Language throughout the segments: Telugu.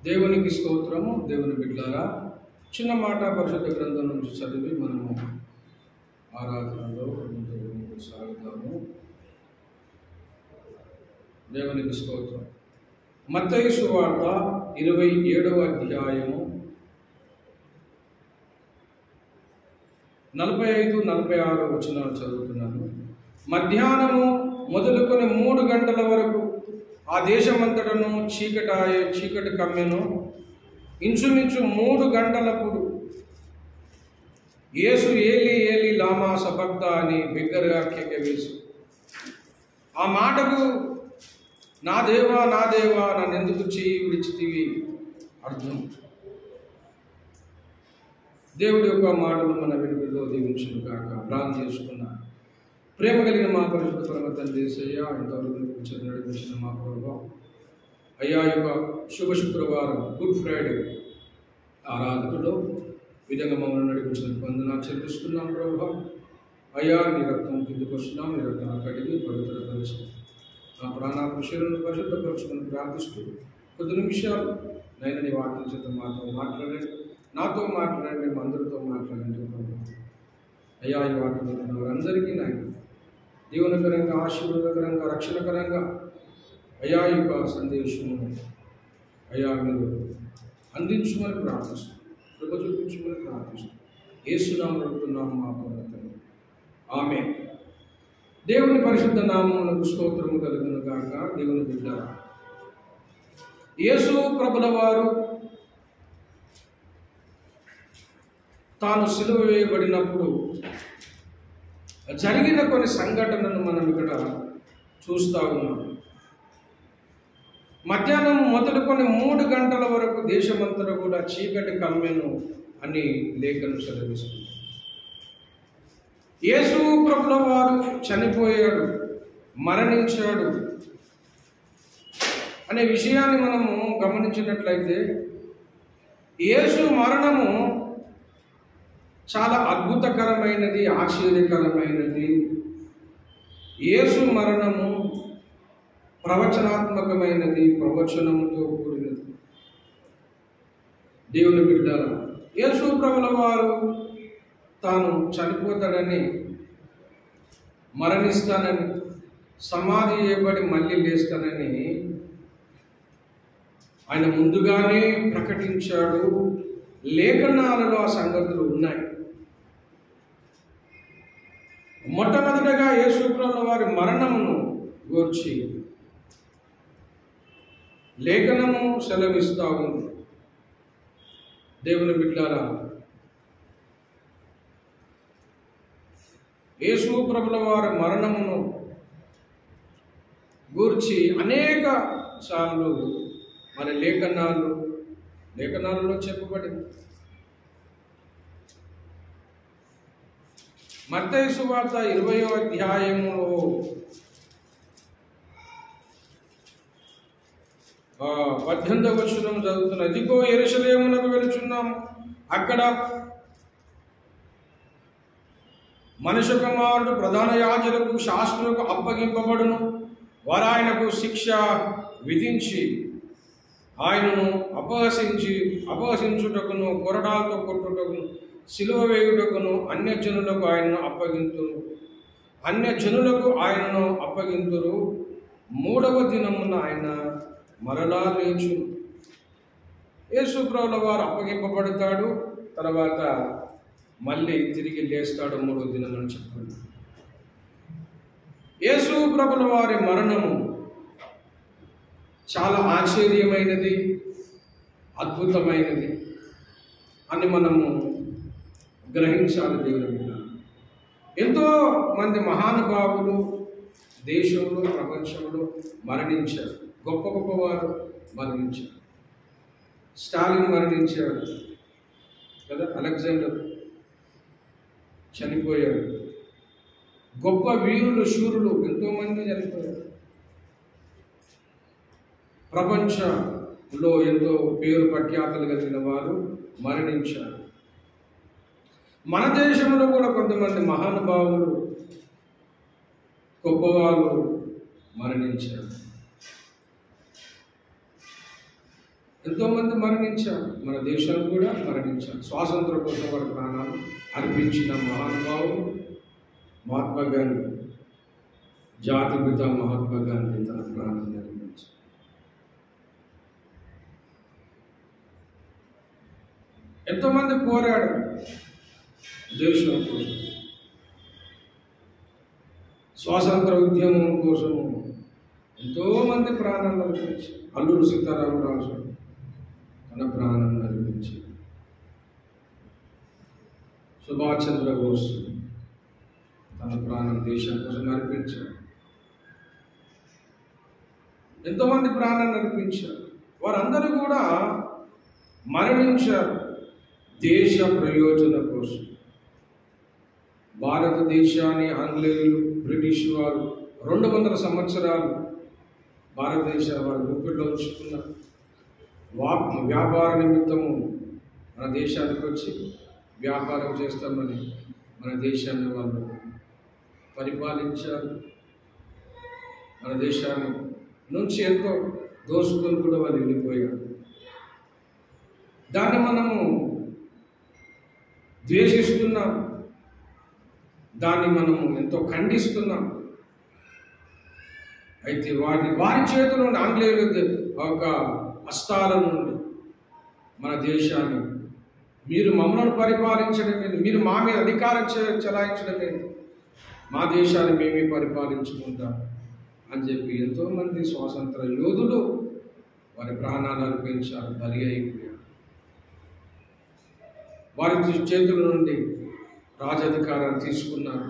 దేవునికి స్తోత్రము. దేవుని బిడ్డలారా, చిన్న మాట పరిశుద్ధ గ్రంథం నుంచి చదివి మనము ఆరాధనలో ముందుకు సాగుతాము. దేవునికి స్తోత్రం. మత్తయి సువార్త 27వ అధ్యాయము 45-46 వచనాలు చదువుతున్నాను. మధ్యాహ్నము మొదలుకొని 3 గంటల వరకు ఆ దేశమంతటను చీకటి కమ్మెను. ఇంచుమించు 3 గంటలప్పుడు యేసు ఏలి ఏలి లామా సబక్తా అని బిగ్గరగా కేక వేసి, ఆ మాటకు నా దేవా నా దేవా నన్నెందుకు చేయి విడిచితివి అర్థం. దేవుడి యొక్క మాటలు మన వెలుగులో దీవించును కాక. ప్రార్థన చేసుకున్న ప్రేమ కలిగిన మా పరిశుద్ధ పరమ తండ్రి యేసయ్యా, ఇంతవరకు నడిపించిన మా ప్రభువా, అయ్యా యొక్క శుభ శుక్రవారం గుడ్ ఫ్రైడే ఆరాధనలో విధంగా మమ్మల్ని నడిపించిన వందనాలు చెల్లిస్తున్నాం ప్రభువా. అయ్యా, నీ రక్తం కిందకు వస్తున్నాం, నీ రక్తం కడిగి పవిత్రపరిచి నా ప్రాణాల విషయాలను పరిశుద్ధపరచుకొని ప్రార్థిస్తూ కొద్ది నిమిషాలు నైనా నీ వాక్యం చేత మాట్లాడండి, నాతో మాట్లాడండి, మా అందరితో మాట్లాడండి ప్రభు. అయ్యా, ఈ వాక్యం వారందరికీ నాయన దీవనకరంగా, ఆశీర్వాదకరంగా, రక్షణకరంగా అయ్యా ఈ యొక్క సందేశము అయ్యా మీరు అందించమని ప్రార్థిస్తూ, కృప చూపించమని ప్రార్థిస్తూ యేసునామములో అడుగుతున్నాము మా తండ్రి, ఆమేన్. దేవుని పరిశుద్ధ నామమునకు స్తోత్రము కలుగును గాక. దేవుని బిడ్డలారా, యేసు ప్రభుల వారు తాను సిలువ వేయబడినప్పుడు జరిగిన కొన్ని సంఘటనలు మనం ఇక్కడ చూస్తూ ఉన్నాం. మధ్యాహ్నం మొదలుకొని 3 గంటల వరకు దేశమంతటా కూడా చీకటి కమ్మెను అని లేఖనం సెలవిస్తుంది. యేసు ప్రభుల వారు చనిపోయాడు, మరణించాడు అనే విషయాన్ని మనము గమనించినట్లయితే, యేసు మరణము చాలా అద్భుతకరమైనది, ఆశ్చర్యకరమైనది. యేసు మరణము ప్రవచనాత్మకమైనది, ప్రవచనంతో కూడినది. దేవుని బిడ్డలారా, యేసు ప్రభుల వారు తాను చనిపోతాడని, మరణిస్తానని, సమాధి చేయబడి మళ్ళీ లేస్తానని ఆయన ముందుగానే ప్రకటించాడు. లేఖనాలలో ఆ సంగతులు ఉన్నాయి. మొట్టమొదటగా యేసు ప్రభుల వారి మరణమును గూర్చి లేఖనము సెలవిస్తా ఉంది. దేవుని బిడ్డలారా, యేసు ప్రభుల వారి మరణమును గూర్చి అనేక సార్లు మరి లేఖనాలలో చెప్పబడింది. మత్తయి సువార్త 20వ అధ్యాయములో 18వ వచనం చదువుతున్నా. ఇదిగో యెరూషలేమునకు వెళుచున్నాం, అక్కడ మనుష్య కుమారుడు ప్రధాన యాజకులకు, శాస్త్రులకు అప్పగింపబడును. వారు ఆయనకు శిక్ష విధించి ఆయనను అపహసించుటకును, కొరడాలతో కొట్టుటకును, సిలువ వేయుటకును అన్యజనులకు ఆయనను అప్పగింతురు. 3వ దినమున ఆయన మరలా లేచును. యేసు ప్రభుల వారు అప్పగింపబడతాడు, తర్వాత మళ్ళీ తిరిగి లేస్తాడు 3వ దినమని చెప్పండి. యేసు ప్రభుల వారి మరణము చాలా ఆశ్చర్యమైనది, అద్భుతమైనది అని మనము గ్రహించాలి. దేవుని బిడ్డ, ఎంతో మంది మహానుభావులు దేశంలో, ప్రపంచంలో మరణించారు. గొప్ప గొప్పవారు మరణించారు. స్టాలిన్ మరణించాడు కదా, అలెగ్జాండర్ చనిపోయాడు. గొప్ప వీరులు, శూరులు ఎంతోమంది చనిపోయారు. ప్రపంచంలో ఎంతో పేరు ప్రఖ్యాతలు కలిగిన వారు మరణించారు. మన దేశంలో కూడా కొంతమంది మహానుభావులు, గొప్పవారు మరణించారు. ఎంతోమంది మరణించారు, మన దేశం కూడా మరణించారు. స్వాతంత్రం కోసం వారి ప్రాణాలు అర్పించిన మహానుభావుడు మహాత్మా గాంధీ. జాతిపిత మహాత్మా గాంధీ తన ప్రాణాన్ని అర్పించారు. ఎంతోమంది పోరాడారు దేశం కోసం, స్వాతంత్ర ఉద్యమం కోసము ఎంతోమంది ప్రాణాలు అర్పించారు. అల్లూరి సీతారామరాజు తన ప్రాణాన్ని అర్పించారు. సుభాష్ చంద్రబోస్ తన ప్రాణం దేశం కోసం అర్పించారు. ఎంతోమంది ప్రాణాన్ని అర్పించారు. వారందరూ కూడా మరణించారు దేశ ప్రయోజనం కోసం. భారతదేశాన్ని ఆంగ్లేయులు, బ్రిటిష్ వారు 200 సంవత్సరాలు భారతదేశ వారి గుప్పిట్లో ఉంచుకున్నారు. వ్యాపార నిమిత్తము మన దేశానికి వచ్చి వ్యాపారం చేస్తామని మన దేశాన్ని వాళ్ళు పరిపాలించారు. మన దేశాన్ని నుంచి ఎంతో దోసుకొని కూడా వాళ్ళు వెళ్ళిపోయారు. దాన్ని మనము ద్వేషిస్తున్నాం, దాన్ని మనము ఎంతో ఖండిస్తున్నాం. అయితే వారి చేతిలో నుండి, ఆంగ్లేయుల ఒక హస్తాల నుండి మన దేశాన్ని మీరు మమ్మల్ని పరిపాలించడం లేదు, మీరు మా మీద అధికారం చెలాయించడం లేదు, మా దేశాన్ని మేమే పరిపాలించుకుంటాం అని చెప్పి ఎంతోమంది స్వాతంత్ర యోధులు వారి ప్రాణాలు అర్పించారు, బలి అయిపోయారు. వారి చేతుల నుండి రాజధికారాన్ని తీసుకున్నారు,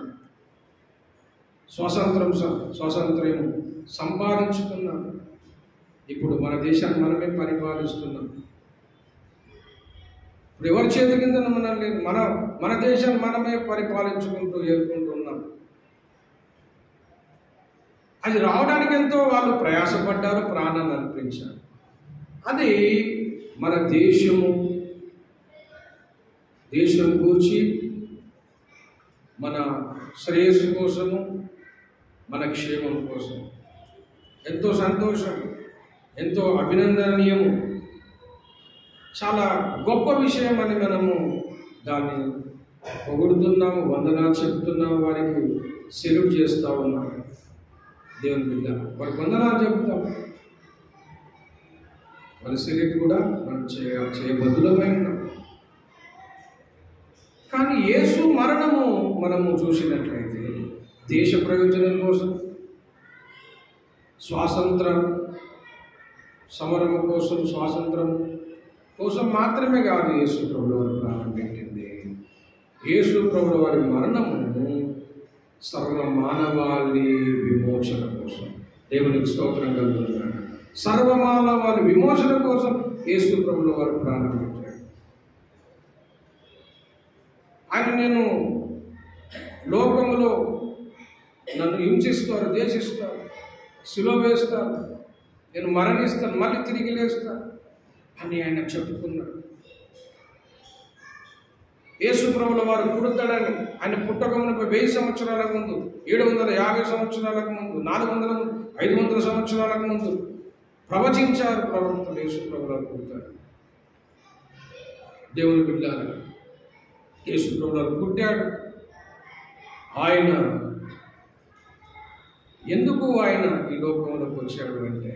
స్వాతంత్ర్యం సంపాదించుకున్నారు. ఇప్పుడు మన దేశాన్ని మనమే పరిపాలిస్తున్నాం. ఇప్పుడు ఎవరి చేతి కింద మనం లేదు, మన దేశాన్ని మనమే పరిపాలించుకుంటూ ఏలుకుంటున్నాం. అది రావడానికి ఎంతో వాళ్ళు ప్రయాసపడ్డారు, ప్రాణాన్ని అర్పించారు. అది మన దేశం గూర్చి, మన శ్రేయస్సు కోసము, మన క్షేమం కోసం ఎంతో సంతోషం, ఎంతో అభినందనీయము, చాలా గొప్ప విషయం అని మనము దాన్ని పొగుడుతున్నాము, వందనాలు చెప్తున్నాము, వారికి సెల్యూట్ చేస్తూ ఉన్నాము. దేవుని బిడ్డ వారికి వందనాలు చెప్తాం, వాళ్ళ సెల్యూట్ కూడా మనం చేయబద్దులమై ఉన్నాం. కానీ యేసు మరణము మనము చూసినట్లయితే దేశ ప్రయోజనం కోసం, స్వాతంత్రం సమరం కోసం, స్వాతంత్రం కోసం మాత్రమే కాదు యేసు ప్రభువు వారి ప్రాణం పెట్టింది. యేసు ప్రభువు వారి మరణము సర్వ మానవాళి విమోచన కోసం. దేవునికి స్తోత్రం కలుగుతున్నాడు. సర్వ మానవాళి విమోచన కోసం యేసు ప్రభువు వారి ప్రాణం పెట్టాడు. ఆయన నేను లోకంలో నన్ను హింసిస్తారు, దేశిస్తారు, సిలువ వేస్తారు, నేను మరణిస్తాను, మళ్ళీ తిరిగి లేస్తాను అని ఆయన చెప్పుకున్నాడు. యేసు ప్రభువుల వారు పుడతాడని ఆయన పుట్టకమునకు 1000 సంవత్సరాలకు ముందు, 750 సంవత్సరాలకు ముందు, 500 సంవత్సరాలకు ముందు ప్రవచించారు ప్రవక్తలు. యేసు ప్రభువుల వారు పుడతాడు. దేవుని బిడ్డలారా, యేసు ప్రభువుల వారు పుట్టాడు. ఆయన ఎందుకు ఆయన ఈ లోకంలోకి వచ్చాడు అంటే,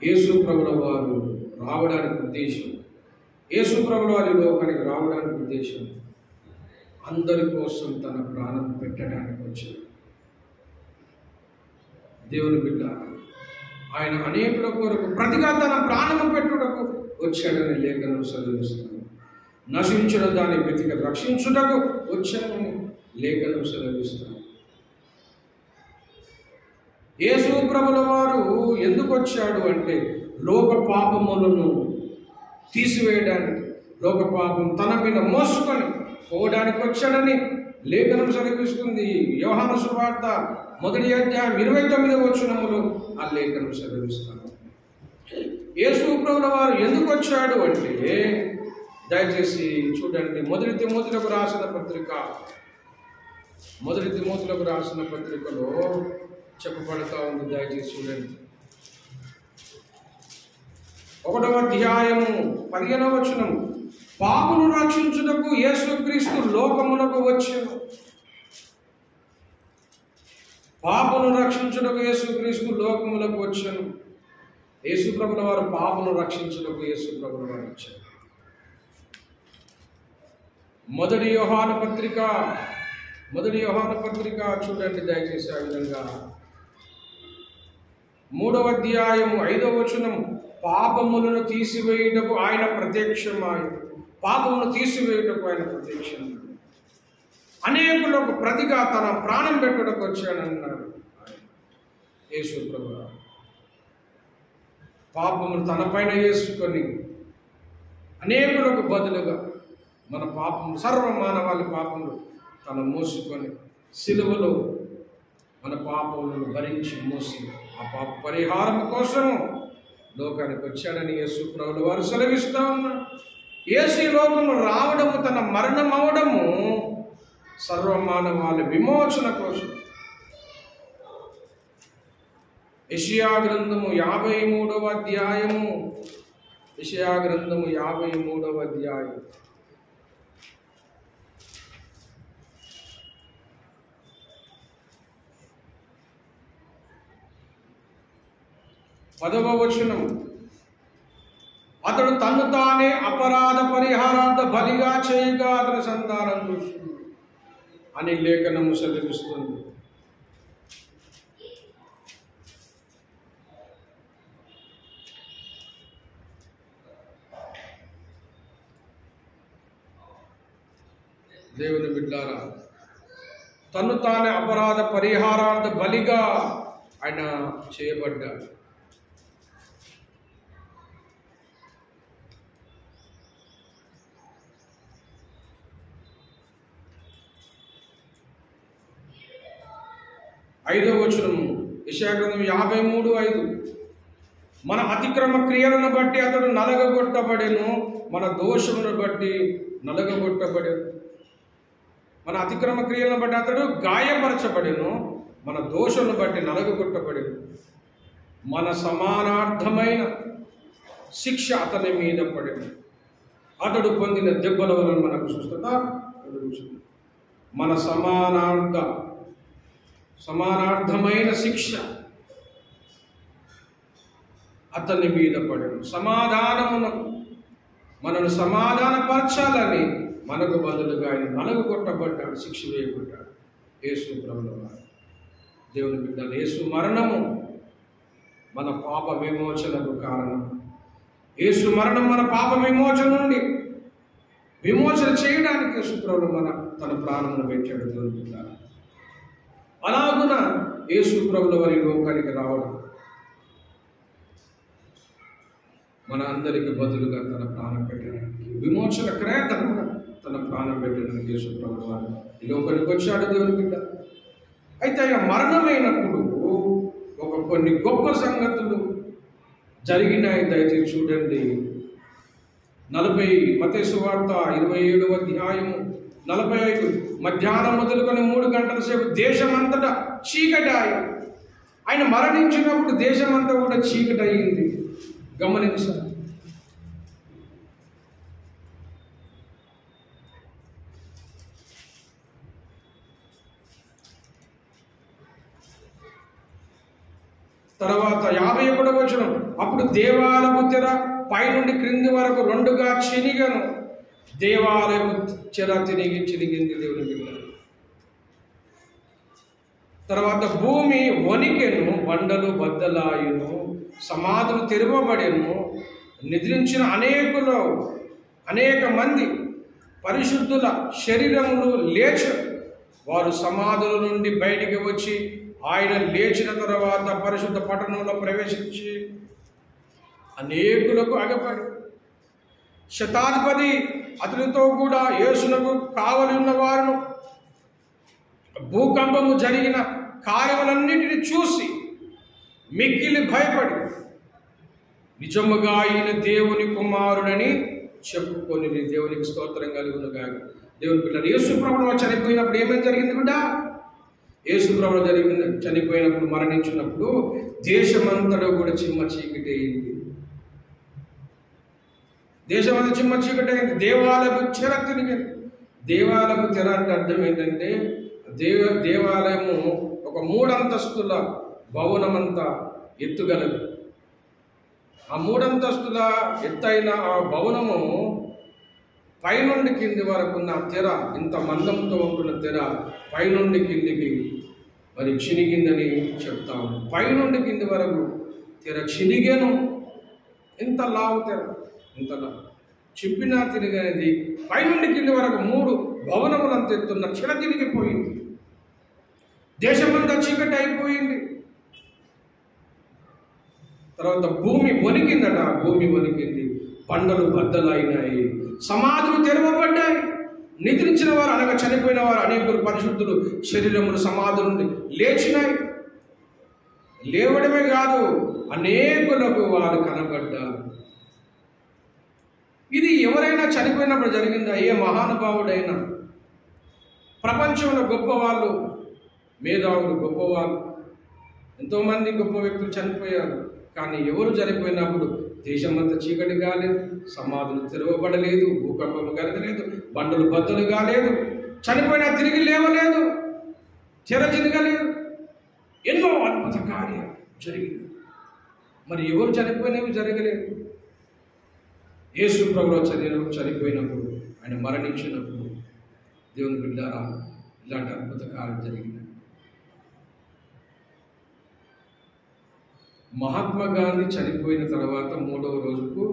యేసు ప్రభువుల వారు రావడానికి ఉద్దేశం, యేసు ప్రభువుల వారి లోకానికి రావడానికి ఉద్దేశం అందరి కోసం తన ప్రాణం పెట్టడానికి వచ్చాడు. దేవుని బిడ్డ, ఆయన అనేకుల కొరకు ప్రతిగా తన ప్రాణము పెట్టుటకు వచ్చాడని లేఖనం సెలవిస్తాను. నశించిన దాన్ని వెతికి రక్షించుటకు వచ్చాడని లేఖనం సెలవిస్తాను. యేసు ప్రభువుల వారు ఎందుకు వచ్చాడు అంటే, లోక పాపములను తీసివేయడానికి, లోక పాపం తన మీద మోసుకొని పోవడానికి వచ్చాడని లేఖనం సెలవిస్తుంది. యోహాను సువార్త 1వ అధ్యాయం 29వ వచనములో ఆ లేఖనం సెలవిస్తాను. యేసు ప్రభువుల వారు ఎందుకు వచ్చాడు అంటే, దయచేసి చూడండి, 1 తిమోతిలకు రాసిన పత్రికలో చెప్పబడతా ఉంది. దయచేసి చూడండి. 1వ అధ్యాయము 15వ వచనం, పాపును రక్షించుటకు యేసుక్రీస్తు లోకమునకు వచ్చెను. పాపును రక్షించుటకు యేసుక్రీస్తు లోకములకు వచ్చెను. యేసు ప్రభుల వారు పాపును రక్షించుటకు యేసు ప్రభుల వారు వచ్చారు. మొదటి యోహాను పత్రిక చూడండి దయచేసి. ఆ విధంగా 3వ అధ్యాయము 5వ వచనం, పాపములను తీసివేయుటకు ఆయన ప్రత్యక్షమాయెను. పాపమును తీసివేయుటకు ఆయన ప్రత్యక్షమాయెను. అనేకులకు ప్రతిగా తన ప్రాణం పెట్టుటకు వచ్చాడన్నాడు యేసు ప్రభువు. పాపమును తన పైన వేసుకొని అనేకులకు బదులుగా మన పాపము, సర్వ మానవాళి పాపములు తను మోసుకొని సిలువలో మన పాపములను భరించి మోసి ఆ పాప పరిహారం కోసం లోకానికి వచ్చాడని యేసు ప్రభువుల వారు సెలవిస్తూ ఉన్నారు. యేసు ఈ లోకము రావడము, తన మరణం అవడము సర్వమానవాళి విమోచన కోసం. యెషయా గ్రంథము 53వ అధ్యాయము, యెషయా గ్రంథము 53వ అధ్యాయం 10వ వచనం, అతడు తన్ను తానే అపరాధ పరిహారార్థ బలిగా చేయగా అతని సంతానం చూస్తుంది అని లేఖనము సెలవిస్తుంది. దేవుని బిడ్డలారా, తన్ను తానే అపరాధ పరిహారార్థ బలిగా ఆయన చేయబడ్డాడు. ఐదవ వచనము, యెషయా గ్రంథం 53:5, మన అతిక్రమ క్రియలను బట్టి అతడు నలగగొట్టబడెను, మన దోషమును బట్టి నలగగొట్టబడెను. మన అతిక్రమ క్రియలను బట్టి అతడు గాయపరచబడెను, మన దోషమును బట్టి నలగగొట్టబడెను. మన సమానార్థమైన శిక్ష అతని మీద పడెను, అతడు పొందిన దెబ్బల వలన మనకు స్వస్థత కలుగుచున్నది. మన సమానార్థమైన శిక్ష అతని మీద పడెను. సమాధానమునకు మనను సమాధానపరచాలని మనకు బదులుగా ఆయన నలగొట్టబడ్డాడు, శిక్ష వేయబడ్డాడు యేసు ప్రభువుల వారు. దేవుని బిడ్డలు, యేసు మరణము మన పాప విమోచనకు కారణం. యేసు మరణం మన పాప విమోచన నుండి విమోచన చేయడానికి యేసు ప్రభువు తన ప్రాణమును పెట్టాడు. దేవుని బిడ్డలు, అలాగున యేసు ప్రభువుల వారి లోకానికి రావడం, మన అందరికి బదులుగా తన ప్రాణం పెట్టడానికి, విమోచన క్రయధనముగా తన ప్రాణం పెట్టడానికి యేసు ప్రభువుల వారు ఈ లోకానికి వచ్చాడు. దేవుని బిడ్డ, అయితే ఆ మరణమైనప్పుడు కొన్ని గొప్ప సంగతులు జరిగినాయి. దయచేసి చూడండి. మత్తయి సువార్త 27వ అధ్యాయము 45, మధ్యాహ్నం మొదలుకొని 3 గంటల సేపు దేశమంతటా చీకటి ఆయన మరణించినప్పుడు దేశమంతా కూడా చీకటి అయింది. గమనించాలి. తర్వాత 51వ వచనం, అప్పుడు దేవాలయపు తెర పైనుండి క్రింది వరకు 2గా చినిగను. దేవాలయపు తెర చినిగింది. దేవుని బిడ్డ, తర్వాత భూమి వణికెను, బండలు బద్దలాయును, సమాధులు తెరవబడెను. నిద్రించిన అనేక మంది పరిశుద్ధుల శరీరములు లేచు. వారు సమాధుల నుండి బయటికి వచ్చి ఆయన లేచిన తర్వాత పరిశుద్ధ పట్టణంలో ప్రవేశించి అనేకులకు అగపడి, శతాధిపతి అతనితో కూడా యేసునకు కావలి ఉన్న వారును భూకంపము జరిగిన కార్యములన్నిటిని చూసి మిక్కిలి భయపడి నిజముగా ఆయన దేవుని కుమారుడని చెప్పుకొని దేవునికి స్తోత్రం కలుగునుగాక. దేవుని బిడ్డలు, యేసు ప్రభువు చనిపోయినప్పుడు ఏమేమి జరిగింది బిడ్డ? యేసు ప్రభువు చనిపోయినప్పుడు, మరణించినప్పుడు దేశమంతటా కూడా చిమ్మ చీకటి అయింది. దేశమంతా చిమ్మ చీకటి అయింది. దేవాలయపు చెర తిరిగింది. దేవాలయపు తెర అంటే అర్థం ఏంటంటే దేవాలయము ఒక 3 అంతస్తుల భవనమంతా ఎత్తుగలదు. ఆ 3 అంతస్తుల ఎత్తైన ఆ భవనము పైనుండి కింది వరకు ఉన్న తెర, ఇంత మందంతో ఉంటున్న తెర పైనుండి కిందికి మరి చినిగిందని చెప్తాము. పైనుండి కింది వరకు తెర చినిగేను. ఇంత లావు తెర, ఇంత లావు చింపినా తిరిగనేది పైనుండి కింది వరకు 3 భవనములంత ఎత్తున్న చెర తిరిగిపోయింది. దేశమంతా చీకటి అయిపోయింది. తర్వాత భూమి వణికిందట. భూమి వణికింది, బండలు బద్దలైనాయి, సమాధులు తెరవబడ్డాయి. నిద్రించిన వారు అనగా చనిపోయిన వారు అనేకులు పరిశుద్ధులు శరీరములు సమాధుల నుండి లేచినాయి. లేవడమే కాదు, అనేకులకు వారు కనబడ్డారు. ఇది ఎవరైనా చనిపోయినప్పుడు జరిగిందా? ఏ మహానుభావుడైనా, ప్రపంచంలో గొప్పవాళ్ళు, మేధావులు, గొప్పవాళ్ళు, ఎంతోమంది గొప్ప వ్యక్తులు చనిపోయారు. కానీ ఎవరు చనిపోయినప్పుడు దేశమంతా చీకటి కాలేదు, సమాధులు తెరవబడలేదు, భూకంపము కలగలేదు, బండలు బద్దలు కాలేదు, చనిపోయినా తిరిగి లేవలేదు, చెర జరగలేదు, ఎన్నో అద్భుత కార్యాలు జరిగినాయి. మరి ఎవరు చనిపోయినవి జరగలేదు. యేసు ప్రభువు చనిపోయినప్పుడు, ఆయన మరణించినప్పుడు దేవుని బిడ్డారా ఇలాంటి అద్భుత కార్యం జరిగినాయి. మహాత్మా గాంధీ చనిపోయిన తర్వాత 3వ రోజుకు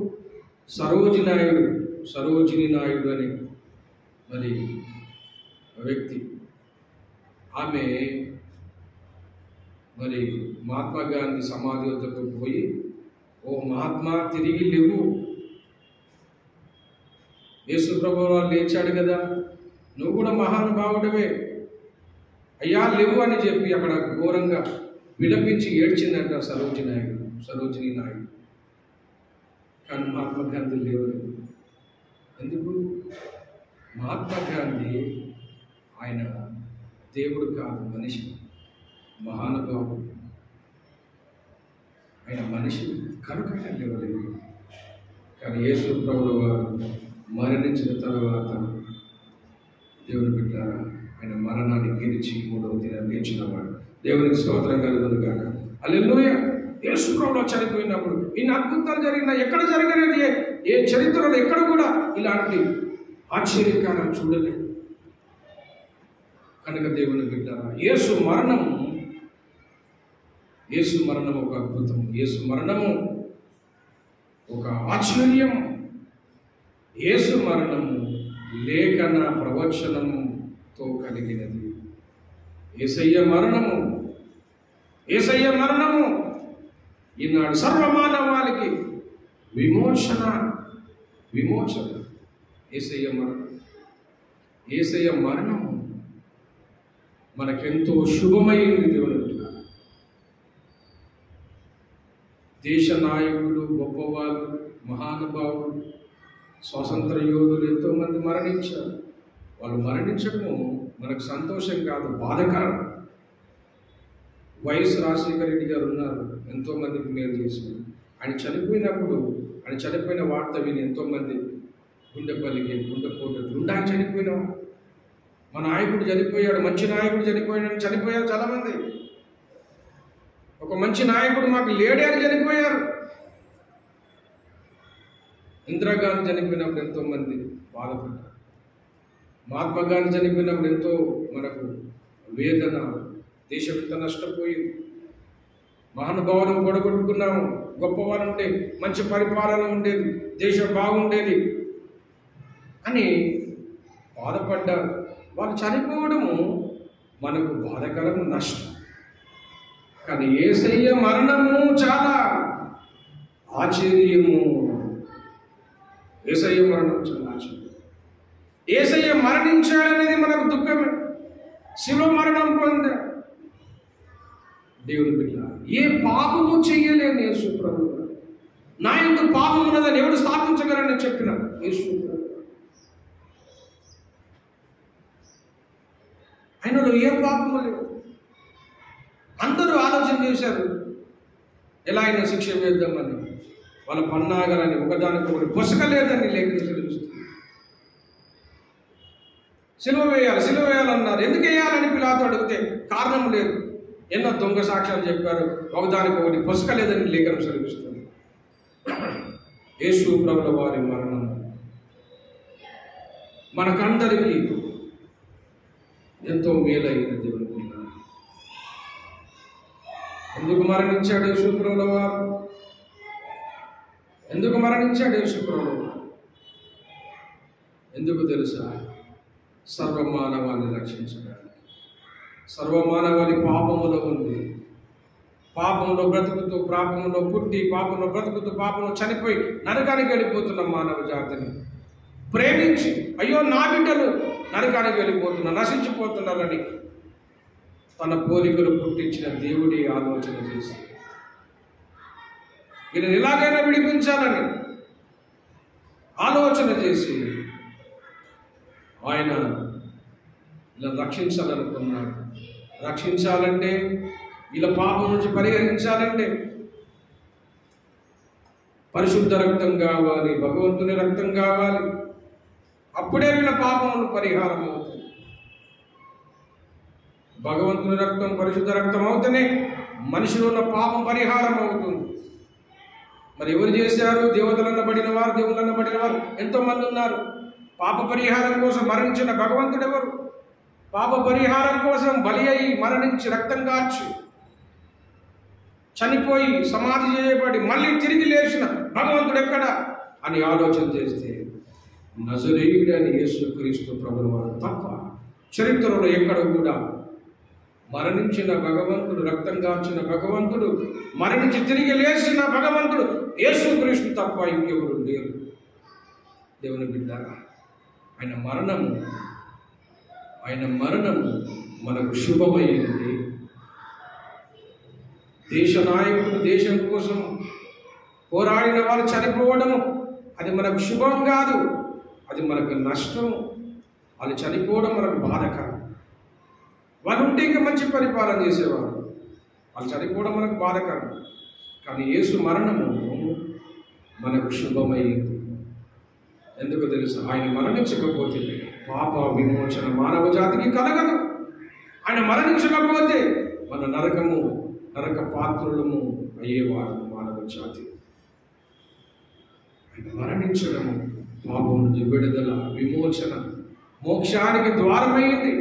సరోజిని నాయుడు అనే మరి వ్యక్తి, ఆమె మరి మహాత్మా గాంధీ సమాధి వద్దకు పోయి, ఓ మహాత్మా తిరిగి లేవు, యేసు ప్రభువు లేచాడు కదా, నువ్వు కూడా మహానుభావుడివే అయ్యా లేవు అని చెప్పి అక్కడ ఘోరంగా విలపించి ఏడ్చిందంట సరోజిని నాయుడు. కానీ మహాత్మా గాంధీ లేవలేదు. ఎందుకు? మహాత్మా గాంధీ ఆయన దేవుడు కాదు, మనిషి, మహానుభావుడు. ఆయన మనిషి కనుక ఆయన లేవలేదు. కానీ యేసు ప్రభువు వారు మరణించిన తర్వాత దేవుని బిడ్డారా ఆయన మరణాన్ని గెలిచి 3వ దినం లేచినవాడు. దేవునికి స్తోత్రం కలుగును గాక. హల్లెలూయా. యేసు ప్రభువు చనిపోయినప్పుడు ఇన్ని అద్భుతాలు జరిగినా ఎక్కడ జరగలేదు. ఏ చరిత్రలో ఎక్కడ కూడా ఇలాంటి ఆశ్చర్యకారం చూడలేదు. కనుక దేవుని బిడ్డారా యేసు మరణం ఒక అద్భుతం, యేసు మరణము ఒక ఆశ్చర్యం. యేసు మరణము లేఖన ప్రవచనముతో కలిగినది. యేసయ్య మరణము ఈనాడు సర్వమానవాళికి విమోచన. యేసయ్య మరణము మనకెంతో శుభమైంది. దేవుని దేశ నాయకులు, గొప్పవాళ్ళు, మహానుభావులు, స్వాతంత్ర యోధులు ఎంతోమంది మరణించారు. వాళ్ళు మరణించడము మనకు సంతోషం కాదు, బాధకరం. వైఎస్ రాజశేఖర రెడ్డి గారు ఉన్నారు, ఎంతోమందికి మేలు చేశారు. ఆయన చనిపోయిన వార్త విని ఎంతోమంది గుండెపల్లికి గుండెపోటు ఆయన చనిపోయిన మా నాయకుడు చనిపోయాడు, మంచి నాయకుడు చనిపోయారు చాలామంది. ఒక మంచి నాయకుడు మాకు లేడే అని చనిపోయారు. ఇందిరాగాంధీ చనిపోయినప్పుడు ఎంతోమంది బాధపడ్డారు. మహాత్మా గాంధీ చనిపోయినప్పుడు ఎంతో మనకు వేదన, దేశం ఎంత నష్టపోయింది. మహానుభావులను పొడగొట్టుకున్నాము. గొప్పవారు ఉంటే మంచి పరిపాలన ఉండేది, దేశం బాగుండేది అని బాధపడ్డారు. వాళ్ళు చనిపోవడము మనకు బాధకరము, నష్టం. కానీ యేసయ్య మరణము చాలా ఆశ్చర్యము. యేసయ్య మరణం చాలా ఆశ్చర్యం. యేసయ్య మరణించాడనేది మనకు దుఃఖమే. శిలువ మరణం పొందా దేవుని బిడ్డ. ఏ పాపము చెయ్యలేని యేసు ప్రభువు, నా యందు పాపం ఉన్నదని ఎవడు స్థాపించగలని చెప్పిన యేసు ప్రభువు. ఆయనలో ఏ పాపము లేదు. అందరూ ఆలోచన చేశారు ఎలా అయినా శిక్ష వేద్దామని. వాళ్ళ పన్నాగాలని ఒకదానికొకటి పొసకలేదని లేఖనం సెలవిస్తుంది. సిలువ వేయాలన్నారు. ఎందుకు వేయాలని పిలాతు అడిగితే కారణం లేదు. ఎన్నో దొంగ సాక్ష్యాలు చెప్పారు, ఒకదానికొకటి పొసకలేదని లేఖనం సెలవిస్తుంది. యేసు ప్రభుల వారి మరణం మనకందరికీ ఎంతో మేలైన దేవుని. ఎందుకు మరణించాడు యేసు ప్రభుల వారు? ఎందుకు మరణించాడు యేసు ప్రభుల వారు? ఎందుకు తెలుసా? సర్వమానవాన్ని రక్షించడానికి. సర్వమానవాళి పాపములో ఉంది. పాపంలో బ్రతుకుతూ, పాపంలో పుట్టి, పాపంలో బ్రతుకుతూ, పాపంలో చనిపోయి నరకానికి వెళ్ళిపోతున్న మానవ జాతిని ప్రేమించి, అయ్యో నా బిడ్డలు నరకానికి వెళ్ళిపోతున్నారు, నశించిపోతున్నారని తన పోలికలు పుట్టించిన దేవుడి ఆలోచన చేసి వీళ్ళని ఎలాగైనా విడిపించాలని ఆలోచన చేసి ఆయన ఇలా రక్షించాలనుకున్నాడు. రక్షించాలంటే, వీళ్ళ పాపం నుంచి పరిహరించాలంటే పరిశుద్ధ రక్తం కావాలి, భగవంతుని రక్తం కావాలి. అప్పుడే వీళ్ళ పాపములు పరిహారం అవుతుంది. భగవంతుని రక్తం, పరిశుద్ధ రక్తం అవుతూనే మనిషిలో ఉన్న పాపం పరిహారం అవుతుంది. మరి ఎవరు చేశారు? దేవుళ్ళనబడిన వారు ఎంతోమంది ఉన్నారు. పాప పరిహారం కోసం మరణించిన భగవంతుడు ఎవరు? పాప పరిహారం కోసం బలి అయి మరణించి రక్తం కార్చి చనిపోయి సమాధి చేయబడి మళ్ళీ తిరిగి లేచిన భగవంతుడు ఎక్కడ అని ఆలోచన చేస్తే నజరేయుడైన యేసుక్రీస్తు ప్రభుల వారు తప్ప చరిత్రలో ఎక్కడ కూడా మరణించిన భగవంతుడు, రక్తం కార్చిన భగవంతుడు, మరణించి తిరిగి లేచిన భగవంతుడు యేసుక్రీస్తు తప్ప ఇంకెవరు లేరు. దేవుని బిడ్డారా, ఆయన మరణము మనకు శుభమైంది. దేశ నాయకుడు దేశం కోసం పోరాడిన వాళ్ళు చనిపోవడము అది మనకు శుభం కాదు, అది మనకు నష్టం. వాళ్ళు చనిపోవడం మనకు బాధకరం. వాళ్ళు ఉంటే ఇంకా మంచి పరిపాలన చేసేవారు, వాళ్ళు చనిపోవడం మనకు బాధకరం. కానీ యేసు మరణము మనకు శుభమైంది. ఎందుకు తెలుసు? ఆయన మరణించకపోతే పాప విమోచన మానవ జాతికి కలగదు. ఆయన మరణించకపోతే మన నరక పాత్రులము అయ్యేవారు మానవ జాతి. ఆయన మరణించడము పాపం నుంచి విడుదల, విమోచన, మోక్షానికి ద్వారమైంది.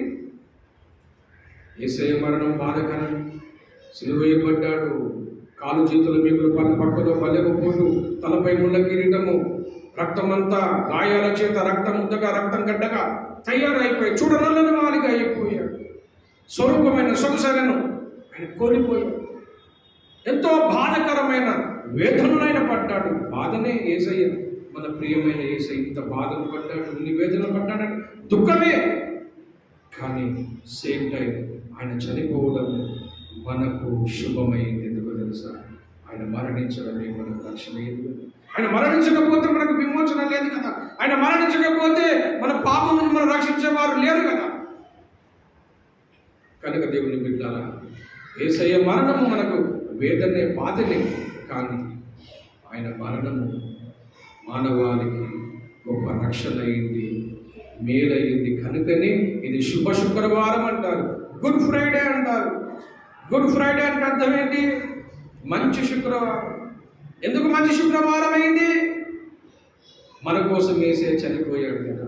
యేసయ్య మరణం బాధకరం. సిలువ వేయబడ్డాడు, కాలు చేతుల మీగులు పక్కలో బల్లెము పోటు, తలపై ముళ్ళ కిరీటము, రక్తమంతా గాయాల చేత రక్తం ముద్దగా, రక్తం గడ్డగా తయారైపోయి చూడనల్లని వారిగా అయిపోయాడు. స్వరూపమైన సొగసరను ఆయన కోల్పోయాడు. ఎంతో బాధకరమైన వేదనలైన పడ్డాడు. బాధనే యేసయ్య, మన ప్రియమైన యేసయ్య ఇంత బాధలు పడ్డాడు, ఇన్ని వేదనలు పడ్డాడని దుఃఖమే. కానీ సేమ్ టైం ఆయన చనిపోవడం మనకు శుభమైంది. ఎందుకు తెలుసా? ఆయన మరణించడమే మనకు రక్షణ. ఆయన మరణించకపోతే మనకు విమోచన లేదు కదా. ఆయన మరణించకపోతే మన పాపం నుంచి మనం రక్షించేవారు లేరు కదా. కనుక దేవుని బిడ్డారా, యేసయ్య మరణము మనకు వేదనే, బాధనే. కానీ ఆయన మరణము మానవాళికి గొప్ప రక్షణ అయింది, మేలయ్యింది. కనుకనే ఇది శుభ శుక్రవారం అంటారు, గుడ్ ఫ్రైడే అంటారు. గుడ్ ఫ్రైడే అంటే అర్థం ఏంటి? మంచి శుక్రవారం. ఎందుకు మంచి శుక్రవారం అయింది? మన కోసం వేసే చనిపోయాడు కదా,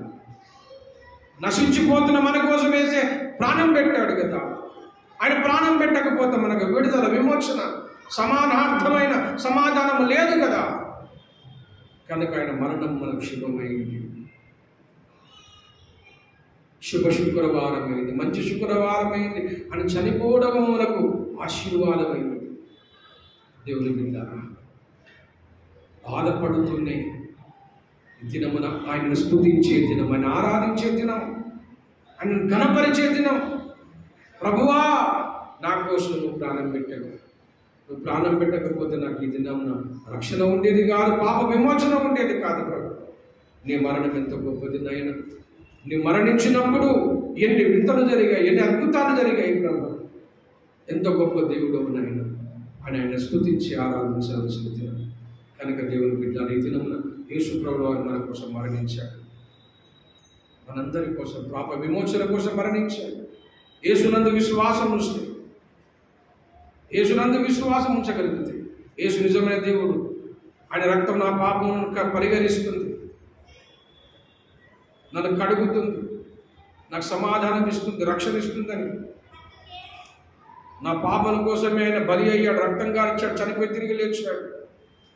నశించిపోతున్న మన కోసం వేసే ప్రాణం పెట్టాడు కదా. ఆయన ప్రాణం పెట్టకపోతే మనకు విడుదల, విమోచన, సమానార్థమైన సమాధానం లేదు కదా. కనుక ఆయన మరణం మనకు శుభమైంది, శుభ శుక్రవారమైంది, మంచి శుక్రవారమైంది. అని చనిపోవడం మనకు ఆశీర్వాదమైంది. దేవుని బిడ్డారా, బాధపడుతూనే దినమున ఆయనను స్తుతించే దినం, ఆయన ఆరాధించే దినం, ఆయన ఘనపరిచే దినం. ప్రభువా, నా కోసం నువ్వు ప్రాణం పెట్టావు. నువ్వు ప్రాణం పెట్టకపోతే నాకు ఈ దినమున రక్షణ ఉండేది కాదు, పాప విమోచన ఉండేది కాదు. ప్రభు, నీ మరణం ఎంత గొప్పది నాయన. నీ మరణించినప్పుడు ఎన్ని వింతలు జరిగాయి, ఎన్ని అద్భుతాలు జరిగాయి. ప్రభు, ఎంత గొప్ప దేవుడు నాయన అని ఆయన స్తుతించి ఆరాధించాల్సిన దినం. కనుక దేవుని బిడ్డలు ఈ దినమున యేసు ప్రభువు వారు మన కోసం మరణించాడు. మనందరి కోసం పాప విమోచన కోసం మరణించాడు. యేసునందు విశ్వాసం ఉంచితే, యేసునందు విశ్వాసం ఉంచగలిగితే, యేసు నిజమైన దేవుడు, ఆయన రక్తం నా పాపమును పరిహరిస్తుంది, నన్ను కడుగుతుంది, నాకు సమాధానం ఇస్తుంది, రక్షణ ఇస్తుందని, నా పాపల కోసమే ఆయన బలి అయ్యాడు, రక్తంగా ఇచ్చాడు, చనిపోయి తిరిగి లేచాడు.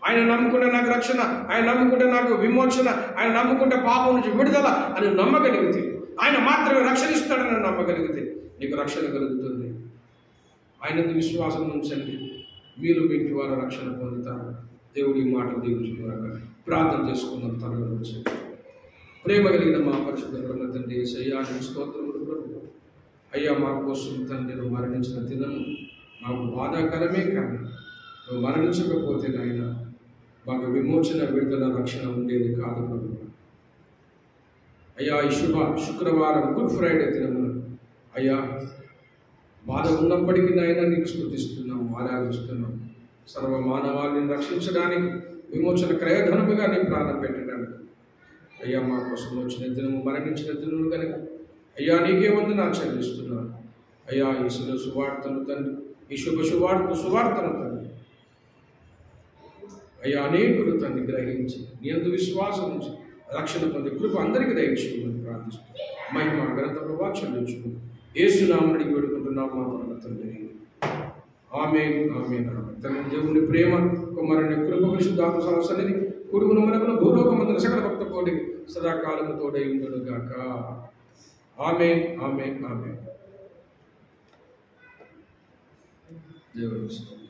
ఆయన నమ్ముకుంటే నాకు రక్షణ, ఆయన నమ్ముకుంటే నాకు విమోచన, ఆయన నమ్ముకుంటే పాపం నుంచి విడుదల అని నమ్మగలిగితే, ఆయన మాత్రమే రక్షణ ఇస్తాడని నమ్మగలిగితే నీకు రక్షణ కలుగుతుంది. ఆయనందు విశ్వాసం ఉంచండి, మీరు మీ ఇంటి వారు రక్షణ పొందుతారు. దేవుడి మాటలు దీవించుకున్నాక ప్రార్థన చేసుకుందాం. తరగతి వచ్చి ప్రేమ కలిగిన మా పరిశుద్ధ బ్రహ్మ తండ్రి యేసయ్యా, నీ స్తోత్రములు ప్రభు. అయ్యా, మా కోసం తండ్రి నువ్వు మరణించిన దినము మాకు బాధాకరమే, కానీ నువ్వు మరణించకపోతే నాయన మాకు విమోచన, విడుదల, రక్షణ ఉండేది కాదు ప్రభు. అయ్యా, ఈ శుక్రవారం గుడ్ ఫ్రైడే దినమున అయ్యా బాధ ఉన్నప్పటికీ నాయన నీకు స్తుతిస్తున్నాం, ఆరాధిస్తున్నాం. సర్వ మానవాళిని రక్షించడానికి, విమోచన క్రయధనముగా నీ ప్రాణం పెట్టడానికి అయ్యా మా కోసం వచ్చిన దినము, మరణించిన దినము కనుక అయ్యా నీకే వందనాలు చెల్లిస్తున్నాను. అయ్యా, ఈ సువార్తను తండ్రి, ఈ సువార్తను తండ్రి అయ్యా అనేకులు తండ్రి గ్రహించి నీ యందు విశ్వాసం ఉంచి రక్షణ పొంది కృప అందరికీ దయచేయమని ప్రార్థిస్తున్నాను. మహిమ ఘనత ప్రభావం చెల్లించుకుని యేసు నామమున అడిగి వేడుకుంటున్నాము మా పరమ తండ్రి. ఆమేన్, ఆమేన్, ఆమేన్. తండ్రి దేవుని ప్రేమ, కుమారుని కృప, పరిశుద్ధాత్మ సహవాసనిధి కుడుగును మనకును భూలోకమందున సకల భక్త కోటికి సదాకాలము తోడై ఉండును గాక. ఆమేన్, ఆమేన్, ఆమేన్. దేవుని స్తోత్రం.